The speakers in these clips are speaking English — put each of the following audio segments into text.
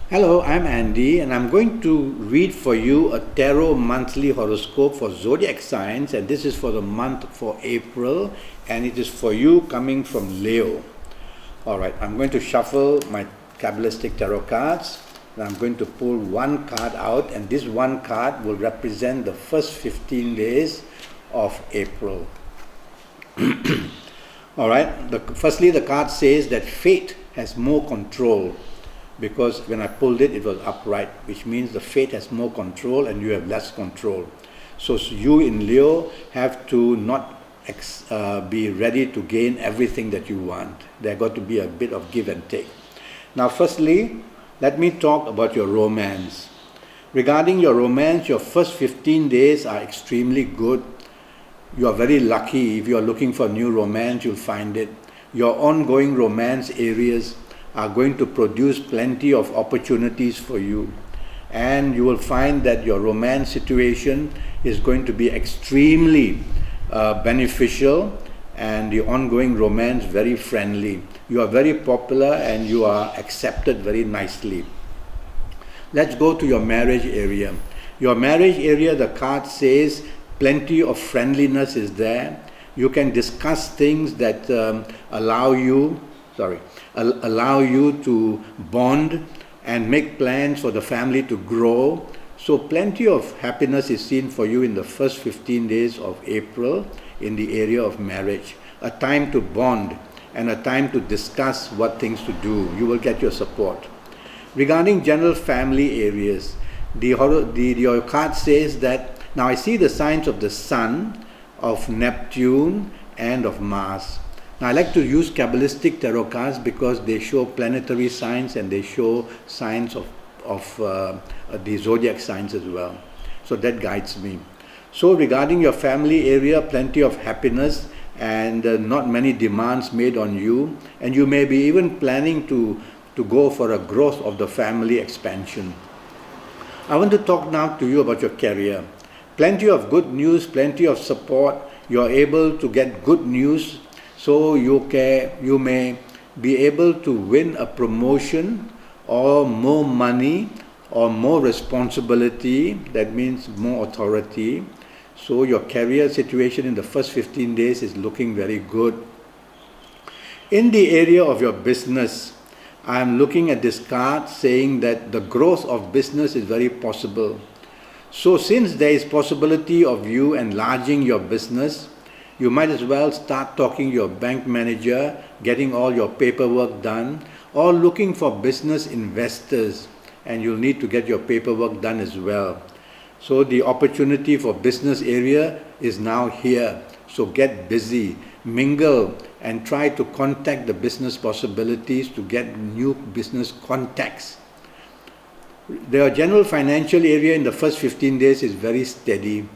Hello, I'm Andy, and I'm going to read for you a tarot monthly horoscope for Zodiac signs, and this is for the month for April, and it is for you coming from Leo. All right, I'm going to shuffle my Kabbalistic tarot cards, and I'm going to pull one card out, and this one card will represent the first 15 days of April. All right, firstly, the card says that fate has more control. Because when I pulled it, it was upright, which means the fate has more control and you have less control. So you in Leo have to not be ready to gain everything that you want. There got to be a bit of give and take. Now, firstly, let me talk about your romance. Regarding your romance, your first 15 days are extremely good. You are very lucky. If you are looking for new romance, you'll find it. Your ongoing romance areas are going to produce plenty of opportunities for you, and you will find that your romance situation is going to be extremely beneficial, and the ongoing romance very friendly. You are very popular and you are accepted very nicely. Let's go to your marriage area. Your marriage area, the card says plenty of friendliness is there. You can discuss things that allow you to bond and make plans for the family to grow. So plenty of happiness is seen for you in the first 15 days of April in the area of marriage. A time to bond and a time to discuss what things to do. You will get your support. Regarding general family areas, your card says that, now I see the signs of the Sun, of Neptune and of Mars. Now, I like to use Kabbalistic tarot cards because they show planetary signs and they show signs of the zodiac signs as well. So that guides me. So regarding your family area, plenty of happiness and not many demands made on you. And you may be even planning to go for a growth of the family expansion. I want to talk now to you about your career. Plenty of good news, plenty of support. You are able to get good news. So you may be able to win a promotion or more money or more responsibility. That means more authority. So your career situation in the first 15 days is looking very good. In the area of your business, I am looking at this card saying that the growth of business is very possible. So since there is possibility of you enlarging your business, you might as well start talking to your bank manager, getting all your paperwork done, or looking for business investors, and you'll need to get your paperwork done as well. So the opportunity for business area is now here. So get busy, mingle, and try to contact the business possibilities to get new business contacts. The general financial area in the first 15 days is very steady.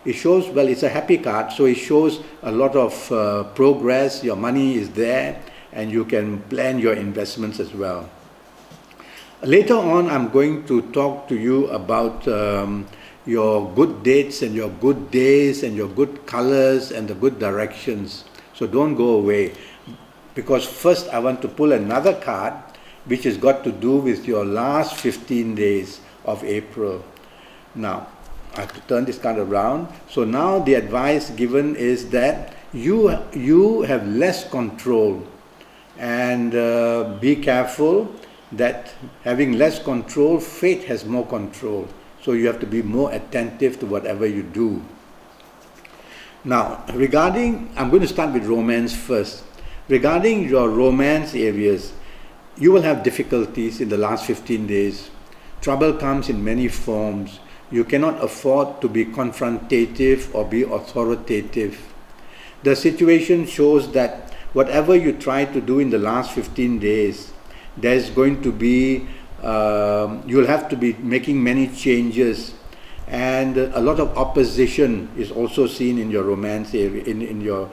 It shows, well, it's a happy card, so it shows a lot of progress. Your money is there and you can plan your investments as well. Later on, I'm going to talk to you about your good dates and your good days and your good colors and the good directions. So don't go away, because first I want to pull another card which has got to do with your last 15 days of April. Now, I have to turn this card around. So now the advice given is that you have less control, and be careful that having less control, fate has more control. So you have to be more attentive to whatever you do. Now, I'm going to start with romance first. Regarding your romance areas, you will have difficulties in the last 15 days. Trouble comes in many forms. You cannot afford to be confrontative or be authoritative. The situation shows that whatever you try to do in the last 15 days, there's going to be, you'll have to be making many changes, and a lot of opposition is also seen in your romance area. In your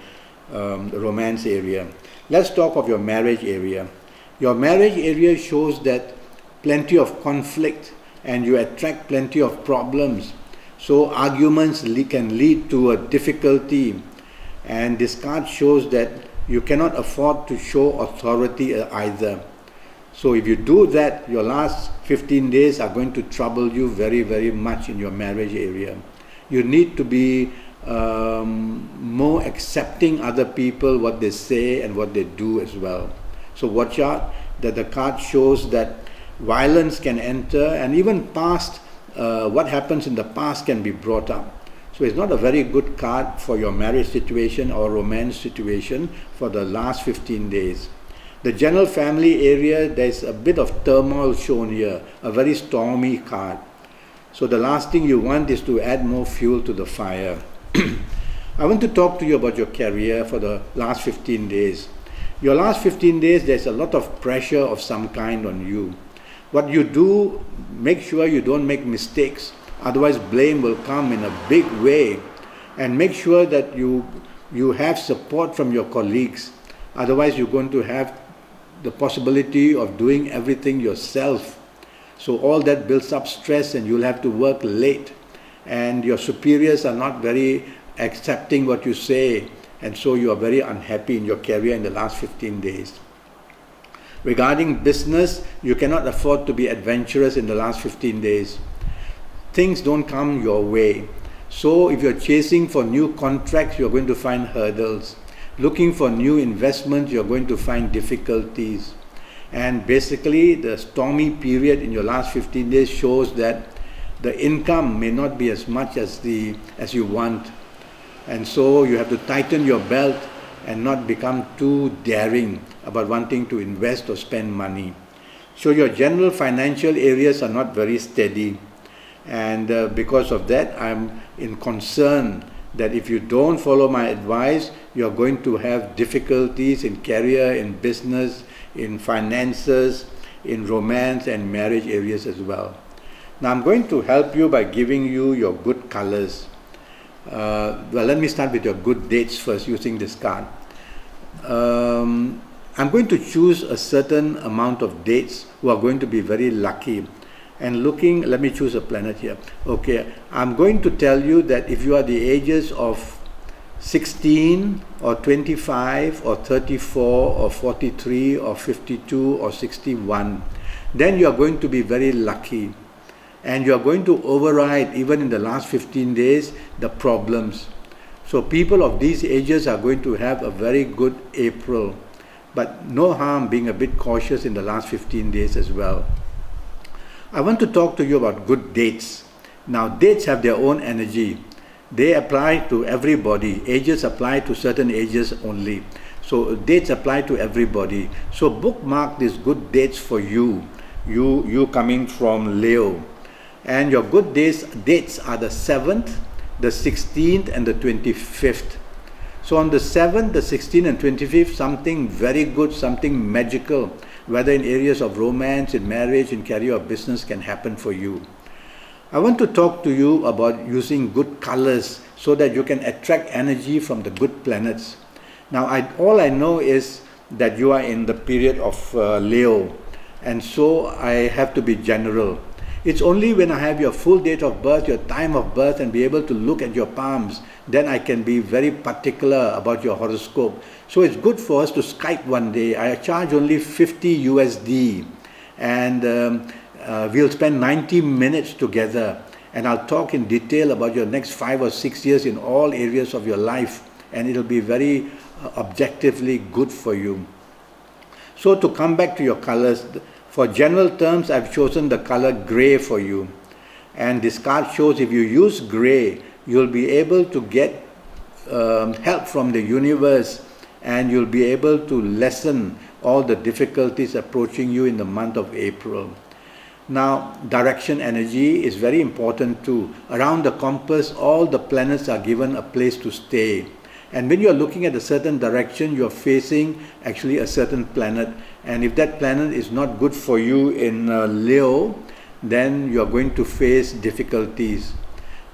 romance area. Let's talk of your marriage area. Your marriage area shows that plenty of conflict, and you attract plenty of problems. So arguments can lead to a difficulty, and this card shows that you cannot afford to show authority either. So if you do that, your last 15 days are going to trouble you very, very much in your marriage area. You need to be more accepting other people, what they say and what they do as well. So watch out that the card shows that violence can enter, and even past, what happens in the past can be brought up. So it's not a very good card for your marriage situation or romance situation for the last 15 days. The general family area, there's a bit of turmoil shown here, a very stormy card. So the last thing you want is to add more fuel to the fire. I want to talk to you about your career for the last 15 days. Your last 15 days, there's a lot of pressure of some kind on you. What you do, make sure you don't make mistakes. Otherwise, blame will come in a big way. And make sure that you have support from your colleagues. Otherwise, you're going to have the possibility of doing everything yourself. So all that builds up stress, and you'll have to work late. And your superiors are not very accepting what you say. And so you are very unhappy in your career in the last 15 days. Regarding business, you cannot afford to be adventurous in the last 15 days. Things don't come your way. So if you're chasing for new contracts, you're going to find hurdles. Looking for new investments, you're going to find difficulties. And basically, the stormy period in your last 15 days shows that the income may not be as much as you want. And so you have to tighten your belt and not become too daring about wanting to invest or spend money. So your general financial areas are not very steady. And because of that, I'm in concern that if you don't follow my advice, you're going to have difficulties in career, in business, in finances, in romance and marriage areas as well. Now I'm going to help you by giving you your good colors. Well, let me start with your good dates first using this card. I'm going to choose a certain amount of dates who are going to be very lucky. And looking, let me choose a planet here. Okay, I'm going to tell you that if you are the ages of 16 or 25 or 34 or 43 or 52 or 61, then you are going to be very lucky. And you are going to override, even in the last 15 days, the problems. So people of these ages are going to have a very good April. But no harm being a bit cautious in the last 15 days as well. I want to talk to you about good dates. Now, dates have their own energy. They apply to everybody. Ages apply to certain ages only. So dates apply to everybody. So bookmark these good dates for you. You coming from Leo. And your good dates are the 7th, the 16th and the 25th. So on the 7th, the 16th and 25th, something very good, something magical, whether in areas of romance, in marriage, in career or business, can happen for you. I want to talk to you about using good colors so that you can attract energy from the good planets. Now, all I know is that you are in the period of Leo, and so I have to be general. It's only when I have your full date of birth, your time of birth, and be able to look at your palms, then I can be very particular about your horoscope. So it's good for us to Skype one day. I charge only 50 USD, and we'll spend 90 minutes together, and I'll talk in detail about your next 5 or 6 years in all areas of your life, and it'll be very objectively good for you. So to come back to your colors, for general terms, I've chosen the color gray for you. And this card shows if you use gray, you'll be able to get help from the universe, and you'll be able to lessen all the difficulties approaching you in the month of April. Now, direction energy is very important too. Around the compass, all the planets are given a place to stay. And when you're looking at a certain direction, you're facing actually a certain planet. And if that planet is not good for you in Leo, then you're going to face difficulties.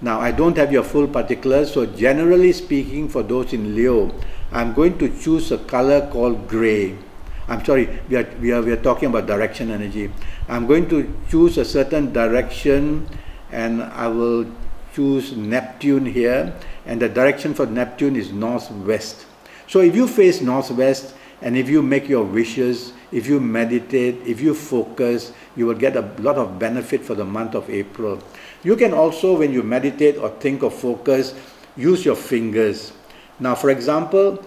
Now, I don't have your full particulars, so generally speaking, for those in Leo, I'm going to choose a color called gray. I'm sorry, we are talking about direction energy. I'm going to choose a certain direction, and I will choose Neptune here, and the direction for Neptune is northwest. So if you face northwest, and if you make your wishes, if you meditate, if you focus, you will get a lot of benefit for the month of April. You can also, when you meditate or think or focus, use your fingers. Now, for example,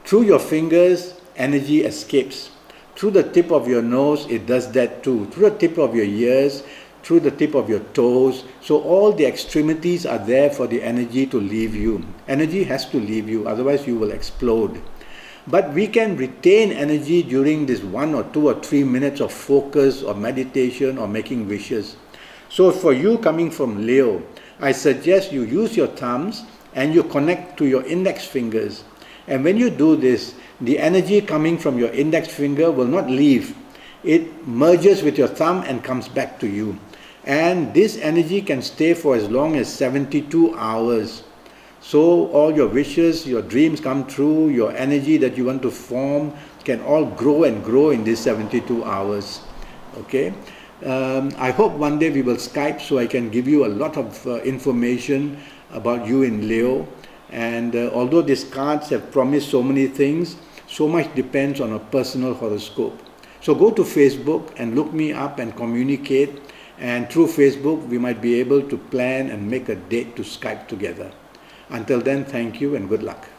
through your fingers, energy escapes. Through the tip of your nose, it does that too. Through the tip of your ears, through the tip of your toes. So all the extremities are there for the energy to leave you. Energy has to leave you, otherwise you will explode. But we can retain energy during this 1 or 2 or 3 minutes of focus or meditation or making wishes. So for you coming from Leo, I suggest you use your thumbs and you connect to your index fingers. And when you do this, the energy coming from your index finger will not leave. It merges with your thumb and comes back to you. And this energy can stay for as long as 72 hours. So all your wishes, your dreams come true, your energy that you want to form can all grow and grow in these 72 hours. Okay? I hope one day we will Skype so I can give you a lot of information about you in Leo. And although these cards have promised so many things, so much depends on a personal horoscope. So go to Facebook and look me up and communicate. And through Facebook, we might be able to plan and make a date to Skype together. Until then, thank you and good luck.